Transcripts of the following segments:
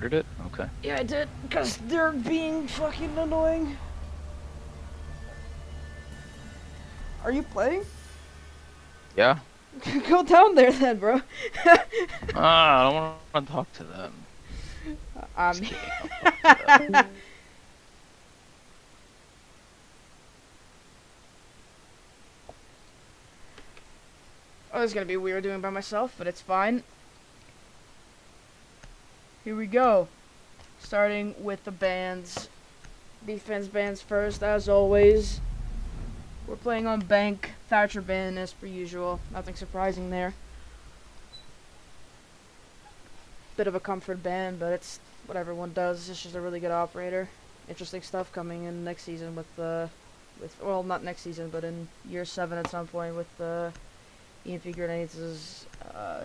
ordered it? Okay. Yeah, I did, because they're being fucking annoying. Are you playing? Yeah? Go down there then, bro. I don't want to talk to them. I'm... Just kidding, I'll talk to them. Oh, this is gonna be weird doing it by myself, but it's fine. Here we go. Starting with the bands. Defense bands first, as always. We're playing on Bank. Thatcher band as per usual. Nothing surprising there. Bit of a comfort band, but it's what everyone does. It's just a really good operator. Interesting stuff coming in next season well, not next season, but in year 7 at some point with the EMP grenades as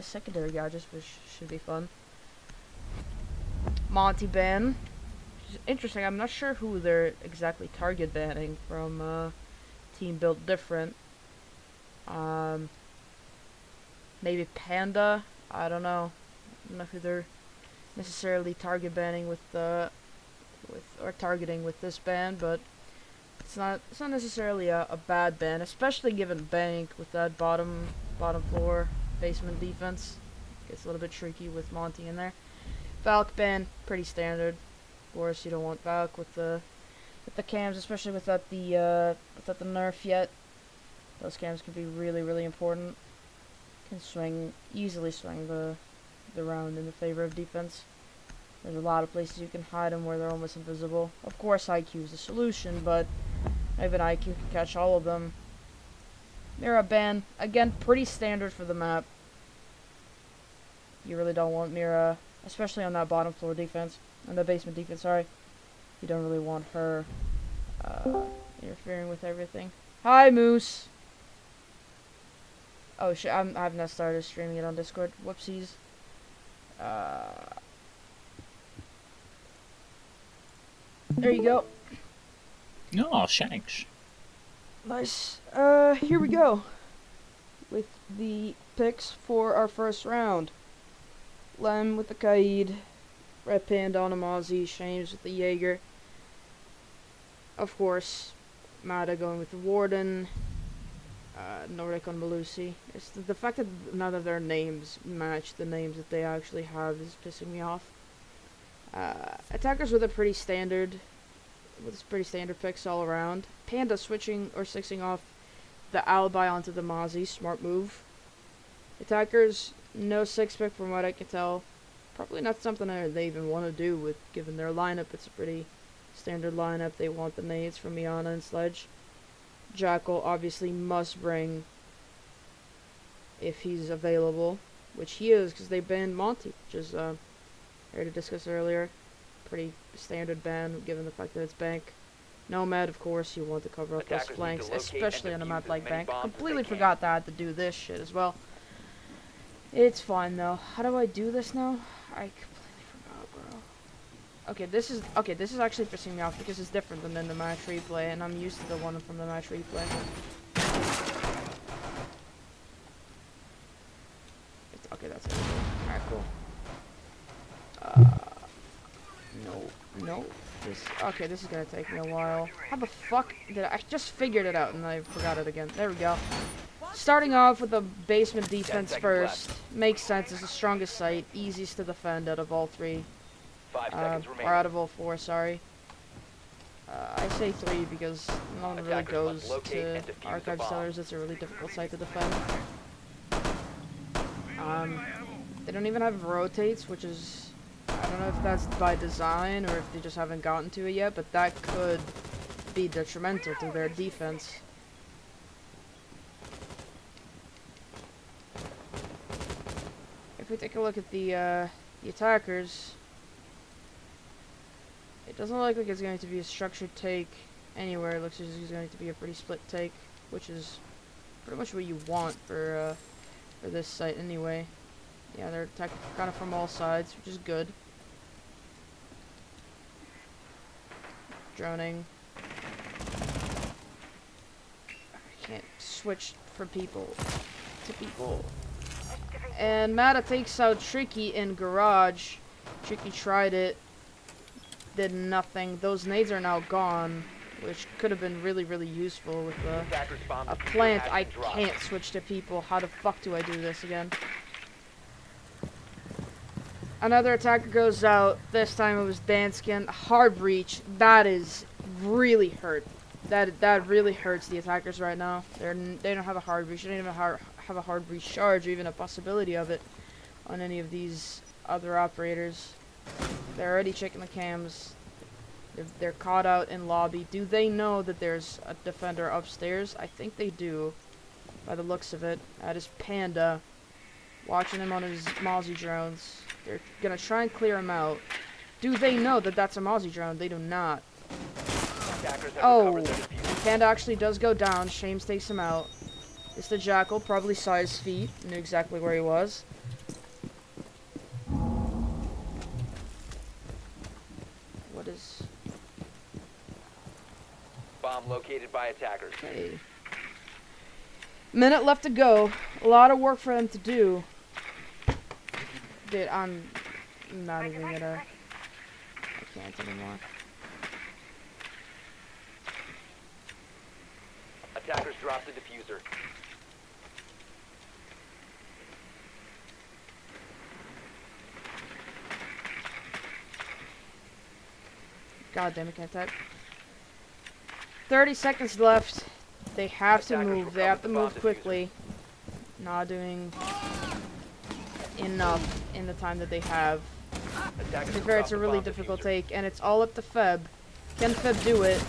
secondary gadgets, which should be fun. Monty ban. Interesting. I'm not sure who they're exactly target banning from Team Built Different. Maybe Panda. I don't know. I don't know who they're necessarily target banning or targeting with this ban, but it's not necessarily a bad ban, especially given Bank with that bottom floor basement defense. Gets a little bit tricky with Monty in there. Valk ban, pretty standard. Of course, you don't want Valk with the cams, especially without the nerf yet. Those cams can be really important. Can easily swing the round in the favor of defense. There's a lot of places you can hide them where they're almost invisible. Of course, IQ is the solution, but not even IQ can catch all of them. Mira ban, again, pretty standard for the map. You really don't want Mira, especially on that bottom floor defense, on the basement defense, sorry. You don't really want her interfering with everything. Hi, Moose! Oh shit, I've not started streaming it on Discord. Whoopsies. There you go. No, Shanks. Nice. Here we go. With the picks for our first round. Lem with the Kaid. Red Panda on a Mozzie. Shames with the Jaeger. Of course, Mada going with the Warden. Nordic on Malusi. It's the fact that none of their names match the names that they actually have is pissing me off. Attackers with pretty standard picks all around. Panda switching or sixing off the Alibi onto the Mozzie, smart move. Attackers, no 6-pick from what I can tell. Probably not something they even want to do with given their lineup. It's a pretty standard lineup. They want the nades from Iana and Sledge. Jackal obviously must bring if he's available, which he is because they banned Monty, which is I already discussed earlier. Pretty standard ban given the fact that it's Bank. Nomad, of course, you want to cover up those flanks, especially on a map like Bank. Completely forgot that I had to do this shit as well. It's fine though. How do I do this now? I completely forgot, bro. Okay, this is actually pissing me off because it's different than in the match replay, and I'm used to the one from the match replay. Okay, that's it. Alright, cool. No. This is gonna take me a while. How the fuck did I just figured it out and I forgot it again. There we go. Starting off with the basement defense first. Makes sense, it's the strongest site, easiest to defend out of all three. Or out of all four, sorry. I say 3 because no one really goes to Archive Cellars. It's a really difficult site to defend. They don't even have rotates, which is... I don't know if that's by design or if they just haven't gotten to it yet, but that could be detrimental to their defense. If we take a look at the attackers... It doesn't look like it's going to be a structured take anywhere. It looks like it's going to be a pretty split take, which is pretty much what you want for this site anyway. Yeah, they're attacking kind of from all sides, which is good. Droning. I can't switch from people to people. And Mata takes out Tricky in Garage. Tricky tried it. Did nothing. Those nades are now gone, which could have been really, really useful with a plant. I can't switch to people. How the fuck do I do this again? Another attacker goes out. This time it was Danskin. Hard breach. That is really hurt. That really hurts the attackers right now. They don't have a hard breach. They don't even have a hard breach charge or even a possibility of it on any of these other operators. They're already checking the cams. They're caught out in lobby. Do they know that there's a defender upstairs? I think they do, by the looks of it. That is Panda, watching him on his Mozzie drones. They're gonna try and clear him out. Do they know that that's a Mozzie drone? They do not. Oh, and Panda actually does go down. Shames takes him out. It's the Jackal, probably size feet. Knew exactly where he was. What is... Bomb located by attackers. Okay. Minute left to go. A lot of work for them to do. Dude, I'm not even gonna... I can't anymore. Attackers dropped the diffuser. God damn it, can't type. 30 seconds left. They have to move. They have to move quickly. Not doing enough in the time that they have. To be fair, it's a really difficult take, and it's all up to Feb. Can Feb do it?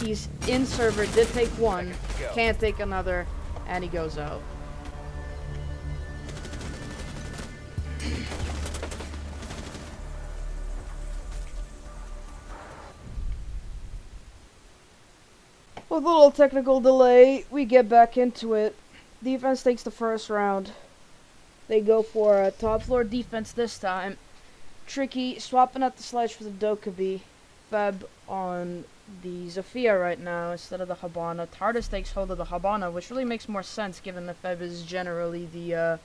He's in server, did take one, can't take another, and he goes out. With a little technical delay, we get back into it. Defense takes the first round. They go for a top floor defense this time. Tricky swapping out the sledge for the Dokkaebi. Feb on the Zofia right now instead of the Habana. TARDIS takes hold of the Habana, which really makes more sense given that Feb is generally the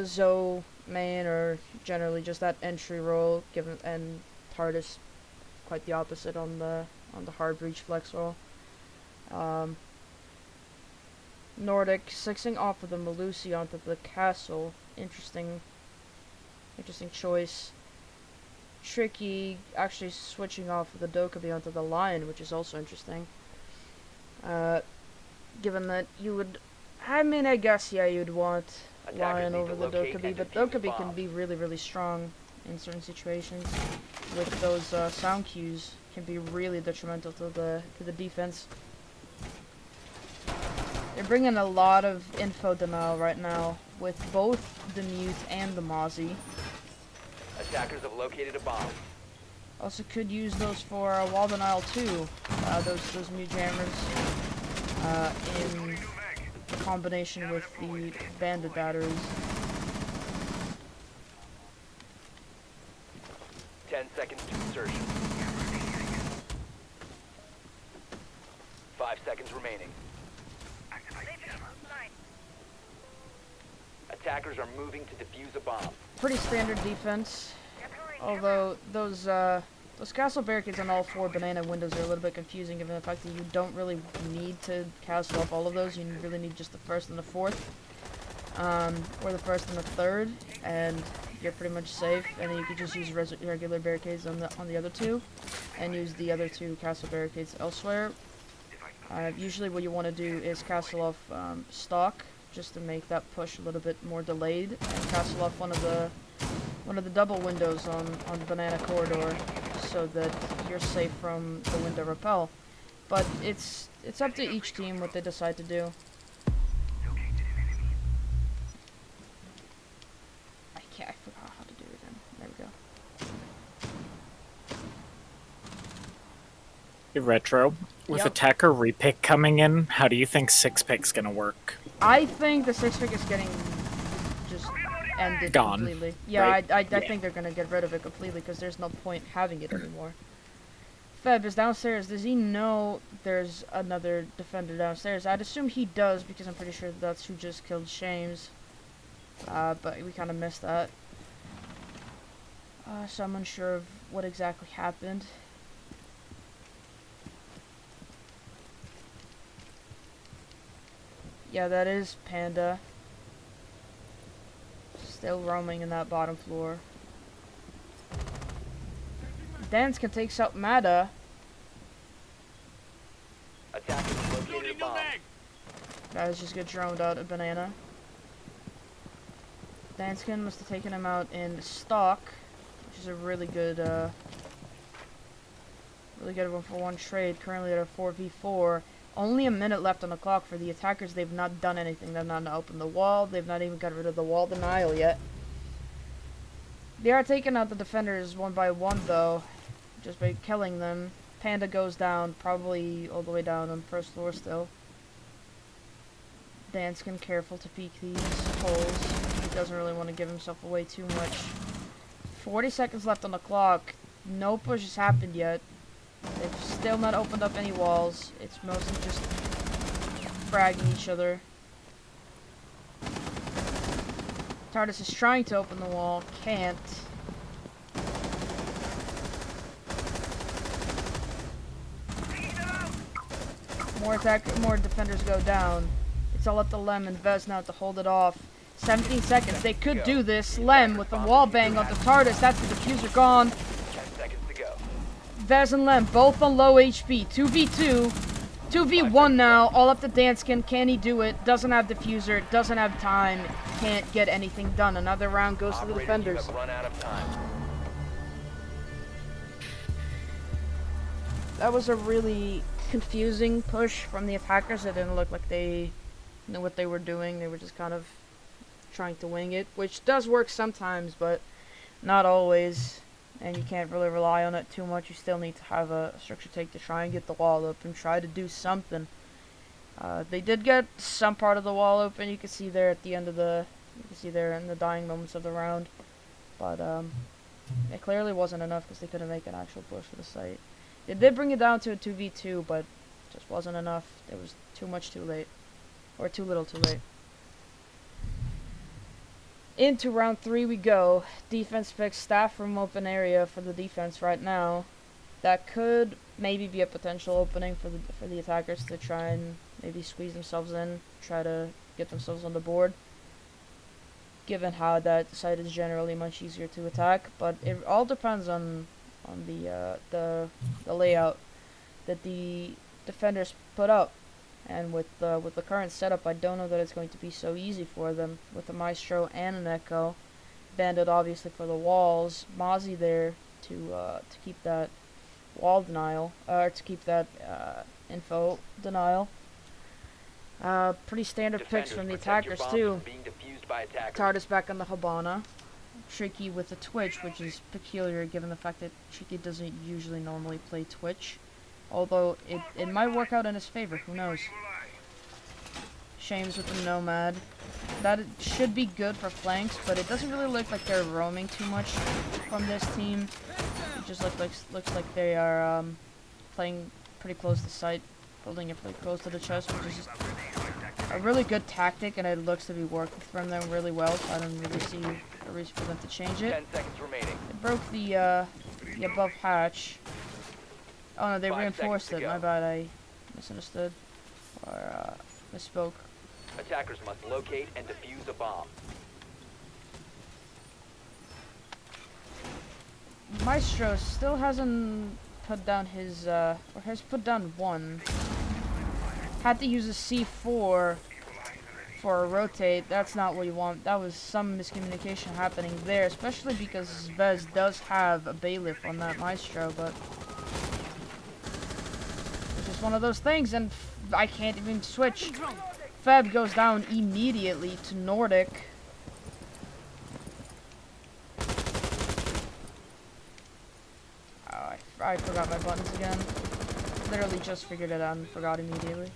Zo main, or generally just that entry role, given, and TARDIS quite the opposite on the hard breach flex roll. Nordic sixing off of the Malusi onto the castle. Interesting choice. Tricky actually switching off of the Dokkaebi onto the Lion, which is also interesting. Given that you would, I mean, I guess, yeah, you'd want Lion over the Dokkaebi, but Dokkaebi can be really, really strong in certain situations. With those sound cues, can be really detrimental to the defense. They're bringing a lot of info denial right now with both the Mute and the Mozzie. Attackers have located a bomb. Also could use those for wall denial too. Those Mute jammers in combination with the bandit batteries. 10 seconds to insertion. 5 seconds remaining. Attackers are moving to defuse a bomb. Pretty standard defense, although those castle barricades on all 4 banana windows are a little bit confusing given the fact that you don't really need to castle off all of those. You really need just the first and the fourth, or the first and the third, and you're pretty much safe. And then you could just use regular barricades on the other 2, and use the other 2 castle barricades elsewhere. Usually what you want to do is castle off stock, just to make that push a little bit more delayed, and castle off one of the double windows on the banana corridor, so that you're safe from the window rappel. But it's up to each team what they decide to do. I forgot how to do it again. There we go. Hey, Retro, with Yep. attacker repick coming in, how do you think 6-pick's gonna work? I think the 6-pick is getting just ended Gone, completely. Yeah, right? I Yeah. think they're gonna get rid of it completely because there's no point having it anymore. Feb is downstairs. Does he know there's another defender downstairs? I'd assume he does because I'm pretty sure that's who just killed Shames. But we kind of missed that. So I'm unsure of what exactly happened. Yeah, that is Panda. Still roaming in that bottom floor. Dance can take out Mada. Attackers have located a bomb. Guys just get droned out a banana. Danskin must have taken him out in stock, which is a really good one for one trade. Currently at a 4v4. Only a minute left on the clock for the attackers. They've not done anything. They've not opened the wall. They've not even got rid of the wall denial yet. They are taking out the defenders one by one, though, just by killing them. Panda goes down, probably all the way down on the first floor still. Danskin careful to peek these holes. He doesn't really want to give himself away too much. 40 seconds left on the clock. No push has happened yet. They've still not opened up any walls. It's mostly just fragging each other. TARDIS is trying to open the wall. Can't. More defenders go down. It's all up to Lem and Vez now to hold it off. 17 seconds. They could do this. Lem with the wall bang on the TARDIS. That's the diffuser gone. 10 seconds to go. Vez and Lem both on low HP. 2v2. 2v1 now. All up to Danskin. Can he do it? Doesn't have diffuser. Doesn't have time. Can't get anything done. Another round goes to the Operators, defenders. you have run out of time. That was a really confusing push from the attackers. It didn't look like they knew what they were doing. They were just kind of trying to wing it, which does work sometimes, but not always. And you can't really rely on it too much. You still need to have a structure take to try and get the wall open, try to do something. They did get some part of the wall open. You can see there at the end of the, you can see there in the dying moments of the round, but it clearly wasn't enough because they couldn't make an actual push for the site. They did bring it down to a 2v2, but just wasn't enough. It was too much too late, or too little too late. Into round 3 we go. Defense picks staff room open area for the defense right now. That could maybe be a potential opening for the attackers to try and maybe squeeze themselves in, try to get themselves on the board. Given how that site is generally much easier to attack, but it all depends on the layout that the defenders put up. And with the current setup, I don't know that it's going to be so easy for them. With a Maestro and an Echo, Bandit obviously for the walls, Mozzie there to keep that wall denial, or to keep that info denial. Pretty standard picks from the attackers too. TARDIS back on the Habana. Tricky with the Twitch, which is peculiar given the fact that Tricky doesn't usually normally play Twitch. Although, it might work out in his favor, who knows. Shames with the Nomad. That should be good for flanks, but it doesn't really look like they're roaming too much from this team. It just looks like they are playing pretty close to site, holding it pretty close to the chest, which is just a really good tactic, and it looks to be working for them really well, so I don't really see a reason for them to change it. 10 seconds remaining. It broke the above hatch. Oh no, they reinforced it. My bad, I misunderstood. Or, misspoke. Attackers must locate and defuse a bomb. Maestro still hasn't put down his, or has put down one. Had to use a C4 for a rotate. That's not what you want. That was some miscommunication happening there, especially because Vez does have a bailiff on that Maestro, but it's just one of those things, and I can't even switch. Feb goes down immediately to Nordic. Oh, I forgot my buttons again. Literally just figured it out and forgot immediately.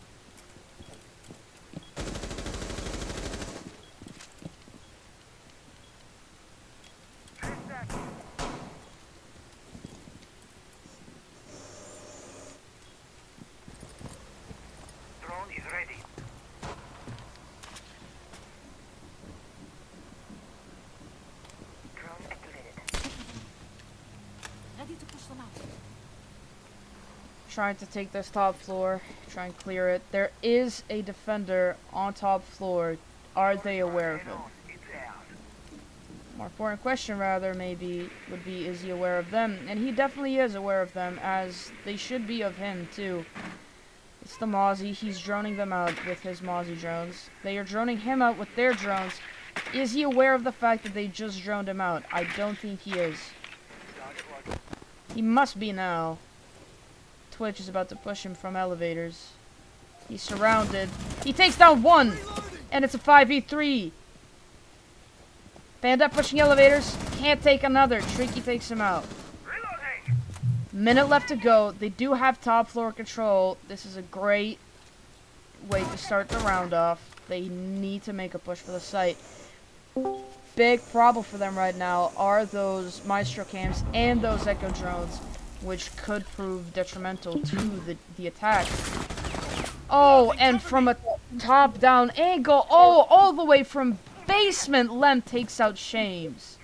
trying to take this top floor, try and clear it. There is a defender on top floor. Are they aware of him? More important question, rather, maybe, would be, is he aware of them? And he definitely is aware of them, as they should be of him, too. It's the Mozzie. He's droning them out with his Mozzie drones. They are droning him out with their drones. Is he aware of the fact that they just droned him out? I don't think he is. He must be now. Twitch is about to push him from elevators. He's surrounded. He takes down one! And it's a 5v3. Panda pushing elevators. Can't take another. Tricky takes him out. Minute left to go. They do have top floor control. This is a great way to start the round off. They need to make a push for the site. Big problem for them right now are those Maestro cams and those Echo drones, which could prove detrimental to the attack. Oh, and from a top-down angle, oh, all the way from basement, Lem takes out Shames.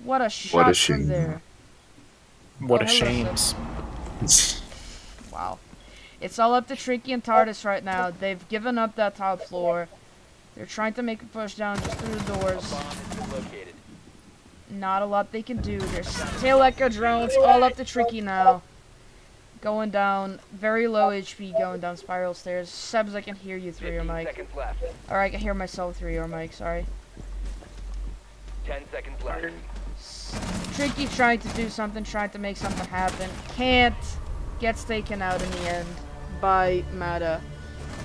What a shot from there. What Oh, a hello, shame. Wow. It's all up to Tricky and TARDIS right now. They've given up that top floor. They're trying to make a push down just through the doors. Bomb has been located. Not a lot they can do. There's tail Echo drones all up to Tricky now. Going down, very low HP, going down spiral stairs. Sebs, I can hear you through your 15 mic. seconds left. Or I can hear myself through your mic, sorry. 10 seconds left. Tricky trying to do something, trying to make something happen. Can't. Gets taken out in the end by Mata.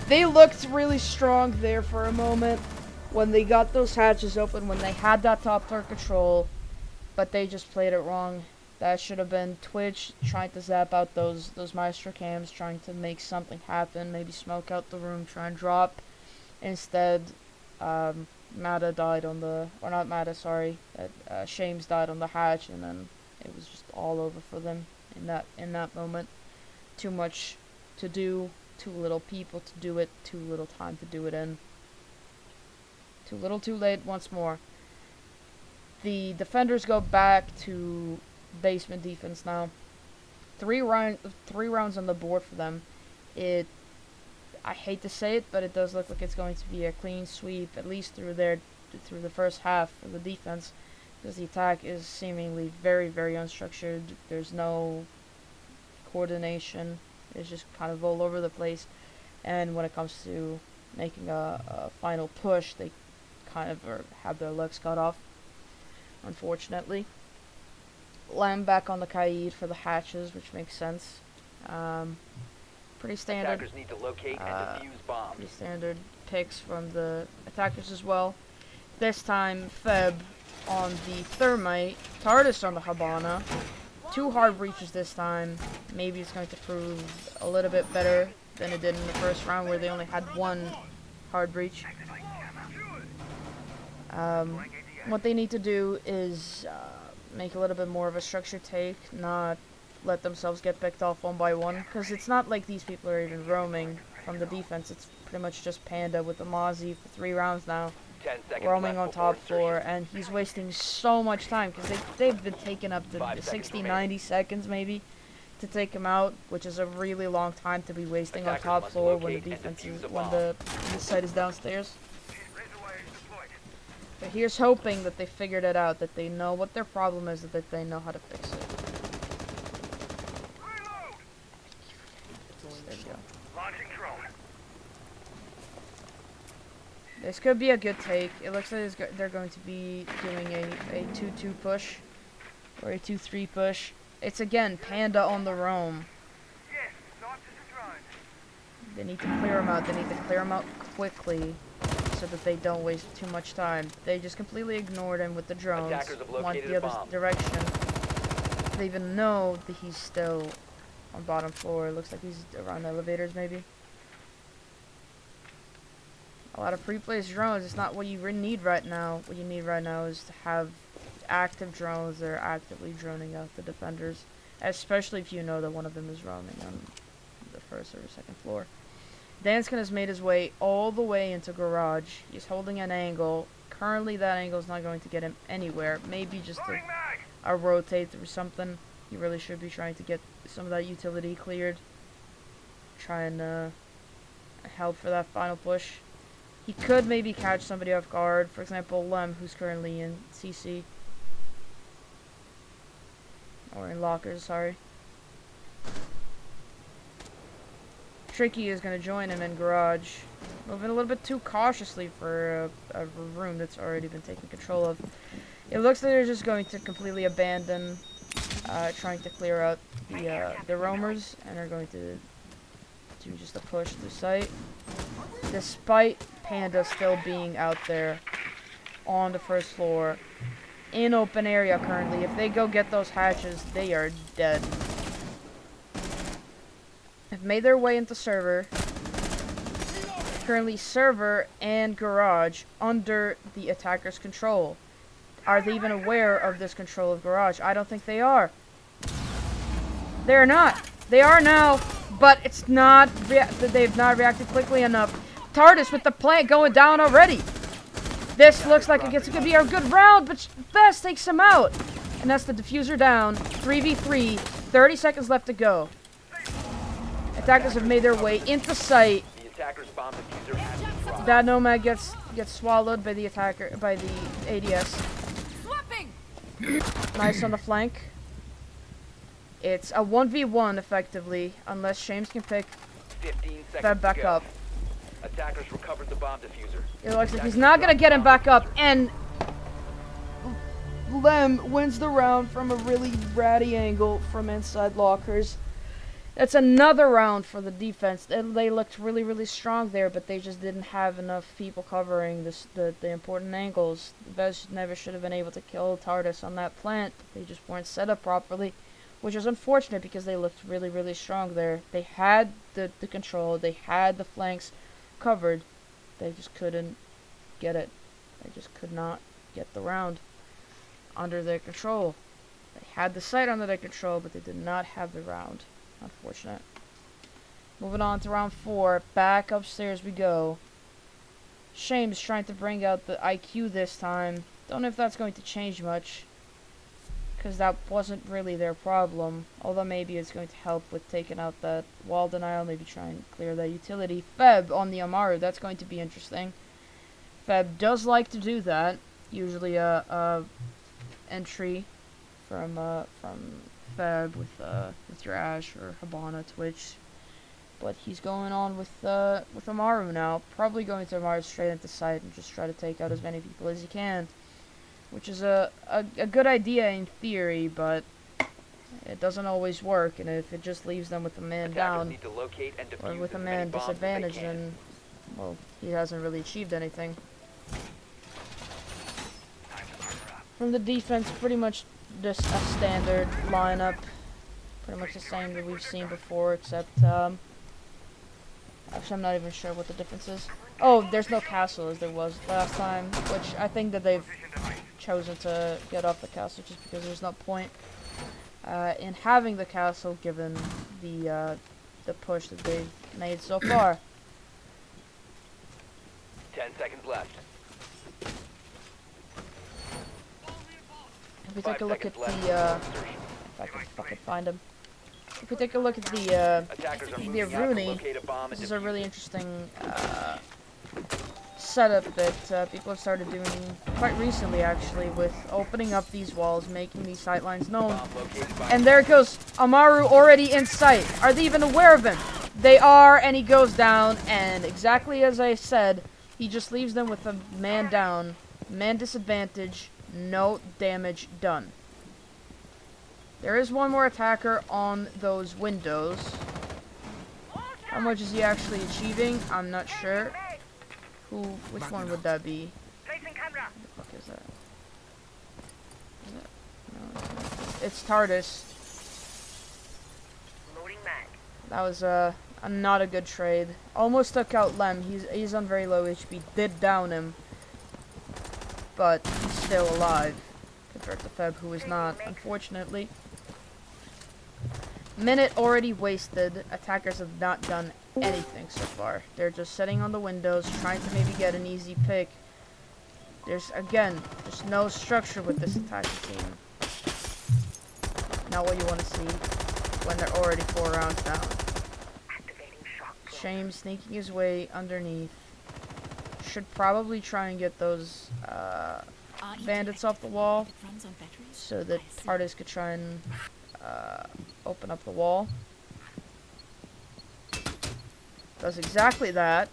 They looked really strong there for a moment when they got those hatches open, when they had that top floor control, but they just played it wrong. That should have been Twitch trying to zap out those Maestro cams, trying to make something happen, maybe smoke out the room, try and drop. Instead, Mata died on the, or not Mata, sorry, Shames died on the hatch, and then it was just all over for them in that moment. Too much to do, too little people to do it, too little time to do it in. Too little, too late once more. The defenders go back to basement defense now. Three rounds on the board for them. I hate to say it, but it does look like it's going to be a clean sweep, at least through the first half of the defense, because the attack is seemingly very, very unstructured. There's no coordination. It's just kind of all over the place. And when it comes to making a final push, they kind of have their legs cut off, unfortunately. Lamb back on the Kaid for the hatches, which makes sense. Pretty standard. Attackers need to locate and defuse bombs. Pretty standard picks from the attackers as well. This time, Feb on the Thermite, TARDIS on the Habana. 2 hard breaches this time. Maybe it's going to prove a little bit better than it did in the first round, where they only had 1 hard breach. What they need to do is make a little bit more of a structured take, not let themselves get picked off one by one, because it's not like these people are even roaming from the defense. It's pretty much just Panda with the Mozzie for 3 rounds now, 10 seconds roaming left on top before floor, insertion. and he's wasting so much time, because they've been taking up to 5 seconds 60, remaining. 90 seconds maybe to take him out, which is a really long time to be wasting on Attackers top must floor when the locate and defense is, defuse a when bomb. the site is downstairs. But here's hoping that they figured it out, that they know what their problem is, that they know how to fix it. There we go. This could be a good take. It looks like they're going to be doing a 2-2 push, or a 2-3 push. It's again Panda on the roam. They need to clear them out. They need to clear them out quickly, so that they don't waste too much time. They just completely ignored him with the drones. Attackers have Went located the a other bomb. direction. They even know that he's still on bottom floor. It looks like he's around elevators, maybe. A lot of pre-placed drones. It's not what you need right now. What you need right now is to have active drones that are actively droning out the defenders, especially if you know that one of them is roaming on the first or second floor. Danskin has made his way all the way into garage. He's holding an angle. Currently, that angle is not going to get him anywhere. Maybe just a rotate or something. He really should be trying to get some of that utility cleared. Try and help for that final push. He could maybe catch somebody off guard. For example, Lem, who's currently in CC. Or in lockers, sorry. Tricky is going to join him in garage. Moving a little bit too cautiously for a room that's already been taken control of. It looks like they're just going to completely abandon trying to clear out the roamers, and are going to do just a push to site. Despite Panda still being out there on the first floor, in open area currently. If they go get those hatches, they are dead. Have made their way into server. Currently server and garage under the attacker's control. Are they even aware of this control of garage? I don't think they are. They're not. They are now, but it's not. They've not reacted quickly enough. TARDIS with the plant going down already. This looks like it could be a good round, but Fast takes him out. And that's the diffuser down. 3v3. 30 seconds left to go. Attackers have made their way into sight. The attacker's bomb diffuser has been dropped. That Nomad gets swallowed by the attacker, by the ADS. Nice on the flank. It's a 1v1 effectively, unless Shames can pick 15 seconds Feb back to go. up. Attackers recovered the bomb diffuser. It looks like he's not gonna get him back up, and Lem wins the round from a really ratty angle from inside lockers. That's another round for the defense. They looked really, really strong there, but they just didn't have enough people covering the important angles. The Vez never should have been able to kill TARDIS on that plant. They just weren't set up properly, which is unfortunate because they looked really, really strong there. They had the control. They had the flanks covered. They just couldn't get it. They just could not get the round under their control. They had the site under their control, but they did not have the round. Unfortunate. Moving on to round 4. Back upstairs we go. Shames trying to bring out the IQ this time. Don't know if that's going to change much, because that wasn't really their problem. Although maybe it's going to help with taking out that wall denial. Maybe try and clear that utility. Feb on the Amaru. That's going to be interesting. Feb does like to do that. Usually a entry from Feb with your Ash or Habana Twitch, but he's going on with Amaru now. Probably going to Amaru straight into site and just try to take out as many people as he can, which is a good idea in theory, but it doesn't always work. And if it just leaves them with a man down Need to locate and or defuse with a as man many bombs as they disadvantaged, can. then well, he hasn't really achieved anything. From the defense, pretty much just a standard lineup, pretty much the same that we've seen before, except actually I'm not even sure what the difference is. Oh, there's no castle as there was last time, which I think that they've chosen to get off the castle just because there's no point in having the castle given the push that they've made so far. 10 seconds left. If we take a look at 5 seconds the left. if I can fucking find him. If we take a look at the Attackers are the moving out to Rooney, locate a bomb and this is a defuse really it. interesting setup that people have started doing quite recently, actually, with opening up these walls, making these sightlines known. Bomb located by And there goes Amaru already in sight. Are they even aware of him? They are, and he goes down, and exactly as I said, he just leaves them with a man down, man disadvantage, no damage done. There is one more attacker on those windows. How much is he actually achieving? I'm not sure. Which one would that be? What the fuck is that? No, it's TARDIS. That was not a good trade. Almost took out Lem. He's on very low HP. Did down him, but he's still alive compared to Feb, who is not, unfortunately. Minute already wasted. Attackers have not done anything so far. They're just sitting on the windows, trying to maybe get an easy pick. There's no structure with this attacking team. not what you want to see when they're already 4 rounds down. Shame sneaking his way underneath. Should probably try and get those bandits off the wall so that TARDIS could try and open up the wall. Does exactly that.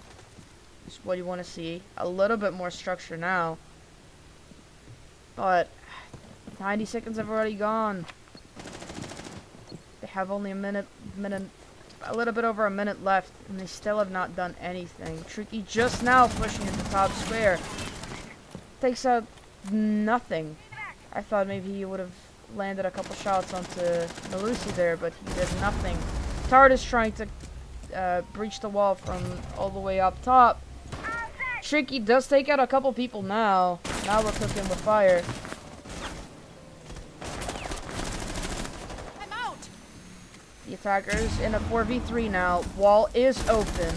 Is what you want to see. A little bit more structure now. But 90 seconds have already gone. They have only a little bit over a minute left, and they still have not done anything. Tricky just now pushing at the top square. Takes out nothing. I thought maybe he would have landed a couple shots onto Melusi there, but he did nothing. TARDIS trying to breach the wall from all the way up top. Tricky does take out a couple people now. Now we're cooking with fire. The attackers in a 4v3 now. Wall is open.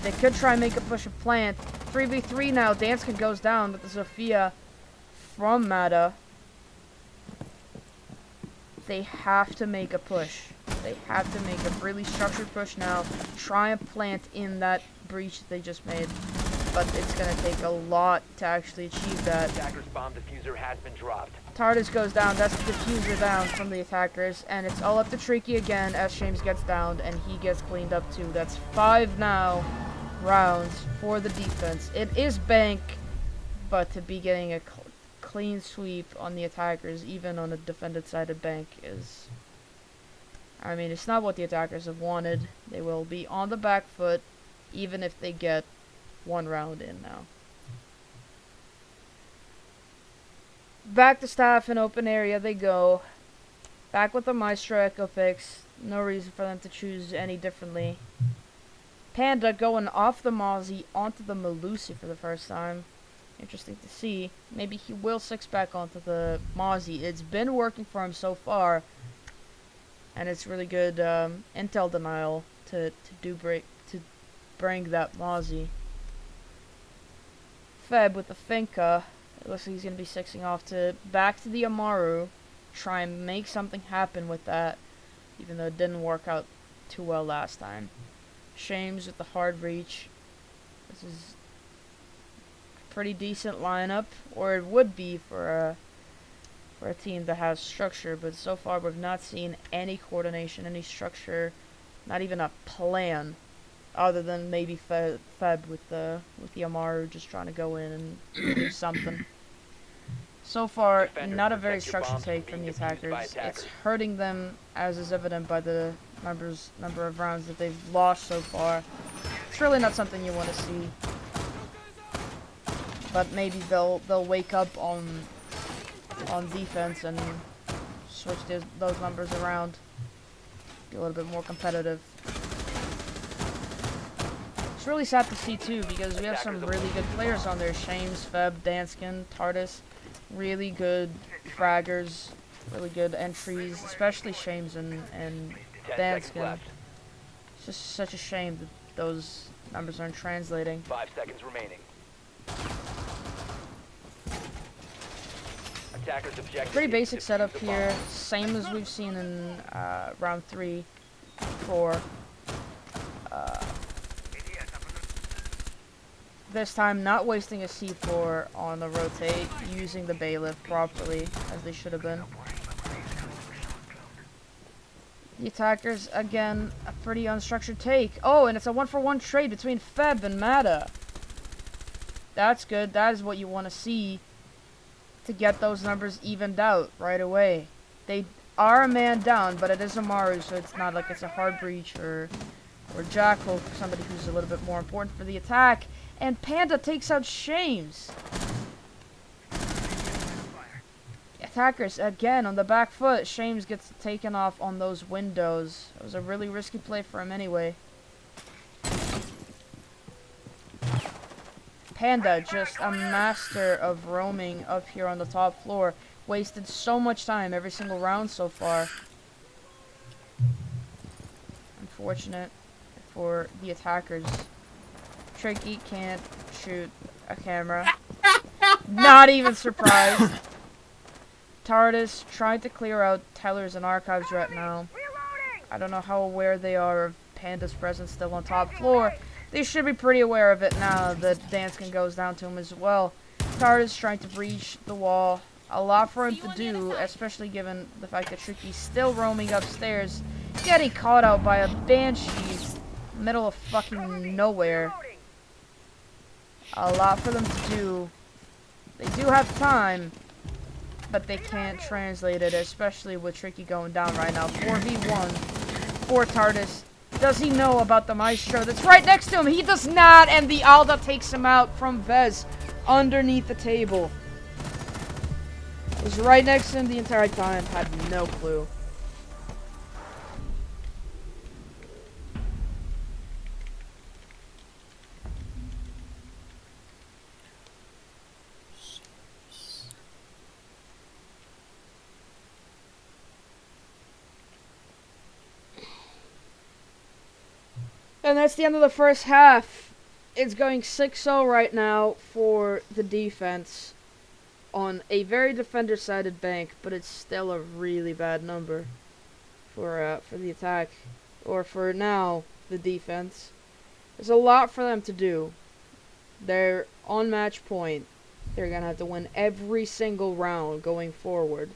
They could try and make a push of plant. 3v3 now. Danskin goes down with the Sophia from Mata. They have to make a push. They have to make a really structured push now. Try and plant in that breach that they just made. But it's going to take a lot to actually achieve that. Attacker's bomb diffuser has been dropped. TARDIS goes down. That's the diffuser down from the attackers. And it's all up to Tricky again as Shames gets downed and he gets cleaned up too. That's 5 now rounds for the defense. It is bank, but to be getting a clean sweep on the attackers, even on a defended-sided bank, is... I mean, it's not what the attackers have wanted. They will be on the back foot, even if they get 1 round in now. Back to staff in open area they go. Back with the Maestro Echo fix. No reason for them to choose any differently. Panda going off the Mozzie onto the Melusi for the first time. Interesting to see. Maybe he will 6-back onto the Mozzie. It's been working for him so far. And it's really good intel denial to bring that Mozzie. Feb with the Finka. It looks like he's going to be 6ing off to back to the Amaru. Try and make something happen with that. Even though it didn't work out too well last time. Shames with the hard reach. This is a pretty decent lineup. Or it would be for a team that has structure. But so far we've not seen any coordination, any structure. Not even a plan. Other than maybe Feb with the Amaru just trying to go in and do something. So far, not a very structured take from the attackers. It's hurting them, as is evident by the number of rounds that they've lost so far. It's really not something you want to see. But maybe they'll wake up on defense and switch those numbers around. Be a little bit more competitive. It's really sad to see too, because we have some really good players on there. Shames, Feb, Danskin, TARDIS. Really good fraggers, really good entries, especially Shames and Danskin. It's just such a shame that those numbers aren't translating. 5 seconds remaining. Attackers objective. Pretty basic setup here, same as we've seen in round 3, 4. This time, not wasting a C4 on the rotate, using the bailiff properly, as they should have been. The attackers, again, a pretty unstructured take. Oh, and it's a 1-for-1 trade between Feb and Mata. That's good. That is what you want to see to get those numbers evened out right away. They are a man down, but it is Amaru, so it's not like it's a hard breach or Jackal, somebody who's a little bit more important for the attack. And Panda takes out Shames. Attackers, again, on the back foot. Shames gets taken off on those windows. It was a really risky play for him anyway. Panda, just a master of roaming up here on the top floor. Wasted so much time every single round so far. Unfortunate for the attackers. Tricky can't shoot a camera. Not even surprised. TARDIS trying to clear out tellers and archives right now. I don't know how aware they are of Panda's presence still on top floor. They should be pretty aware of it now that Danskin goes down to him as well. TARDIS trying to breach the wall. A lot for him to do, especially given the fact that Tricky's still roaming upstairs, getting caught out by a Banshee, middle of fucking nowhere. A lot for them to do. They do have time, but they can't translate it, especially with Tricky going down right now. 4v1 for TARDIS. Does he know about the Maestro that's right next to him? He does not, and the Alda takes him out from Vez underneath the table. Was right next to him the entire time, had no clue. And that's the end of the first half. It's going 6-0 right now for the defense on a very defender-sided bank, but it's still a really bad number for the attack, or for now the defense. There's a lot for them to do. They're on match point. They're gonna have to win every single round going forward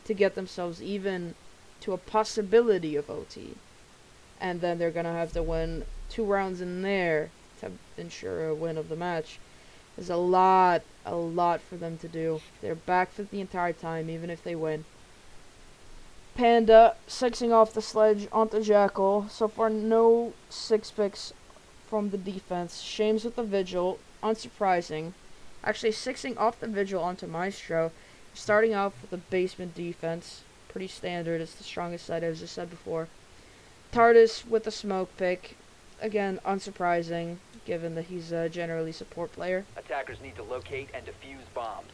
to get themselves even to a possibility of OT. And then they're gonna have to win 2 rounds in there to ensure a win of the match. There's a lot for them to do. They're back for the entire time, even if they win. Panda sixing off the sledge onto Jackal. So far, no 6 picks from the defense. Shames with the Vigil, unsurprising. Actually, sixing off the Vigil onto Maestro. Starting off with the basement defense. Pretty standard. It's the strongest side, as I said before. TARDIS with the smoke pick. Again, unsurprising, given that he's a generally support player. Attackers need to locate and defuse bombs.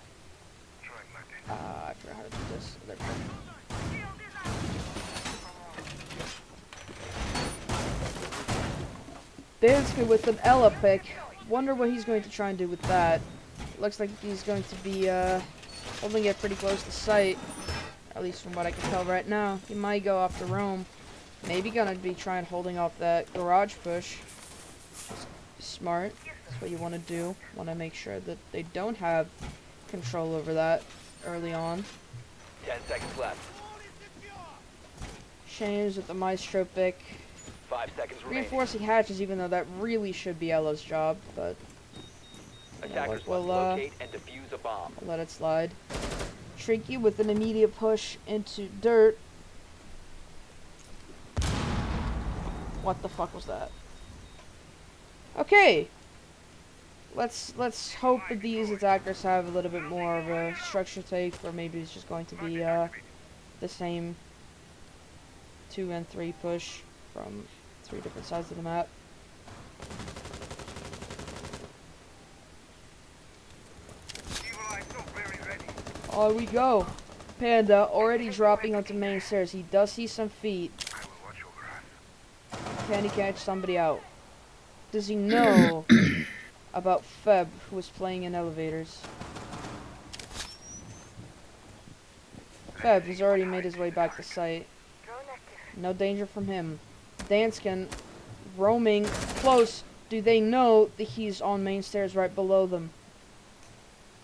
I forgot how to do this. There we go. Dansky with an Ella pick. Wonder what he's going to try and do with that. Looks like he's going to be holding it pretty close to sight. At least from what I can tell right now. He might go off the roam. Maybe gonna be trying holding off that garage push. Smart. That's what you want to do. Want to make sure that they don't have control over that early on. 10 seconds left. Shames with the Maestro pick. 5 seconds remaining. Reinforcing hatches, even though that really should be Ella's job, but Attackers we'll, must locate and defuse a bomb. I'll let it slide. Tricky with an immediate push into dirt. What the fuck was that? Okay. Let's hope that these attackers have a little bit more of a structure take, or maybe it's just going to be the same 2 and 3 push from 3 different sides of the map. On we go. Panda already dropping onto main stairs. He does see some feet. Can he catch somebody out? Does he know about Feb, who was playing in elevators? Feb has already made his way back to site. No danger from him. Danskin roaming close. Do they know that he's on main stairs right below them?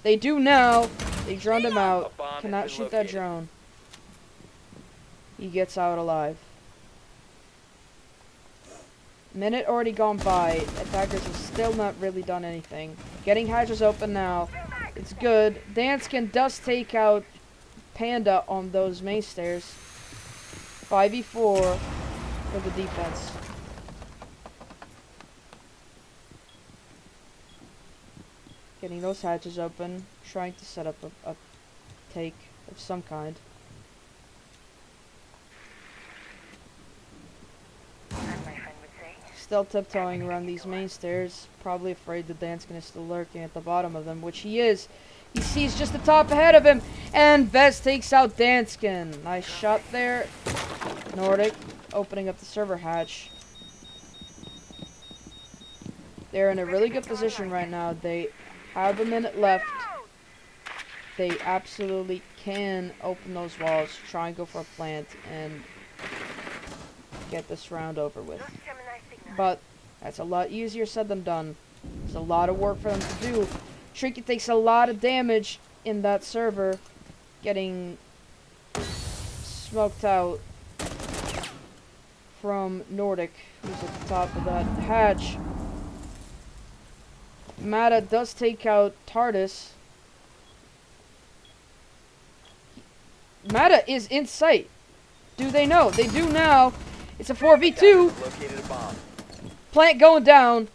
They do now. They droned him out. Cannot shoot that drone. He gets out alive. Minute already gone by. Attackers have still not really done anything. Getting hatches open now. It's good. Danskin does take out Panda on those main stairs. 5v4 for the defense. Getting those hatches open. Trying to set up a take of some kind. Still tiptoeing around these main stairs, probably afraid that Danskin is still lurking at the bottom of them, which he is. He sees just the top ahead of him, and Vez takes out Danskin. Nice shot there. Nordic opening up the server hatch. They're in a really good position right now. They have a minute left. They absolutely can open those walls, try and go for a plant, and get this round over with. But that's a lot easier said than done. There's a lot of work for them to do. Trinket takes a lot of damage in that server, getting smoked out from Nordic, who's at the top of that hatch. Mata does take out TARDIS. Mata is in sight. Do they know? They do now. It's a 4v2. Located a bomb. Plant going down.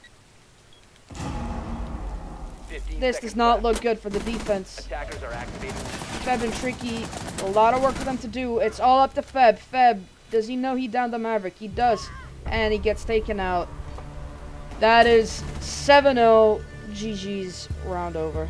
15 This seconds does not left. look good for the defense. Attackers are activating. Feb and Tricky, a lot of work for them to do. It's all up to Feb. Feb, does he know he downed the Maverick? He does. And he gets taken out. That is 7-0. GG's round over.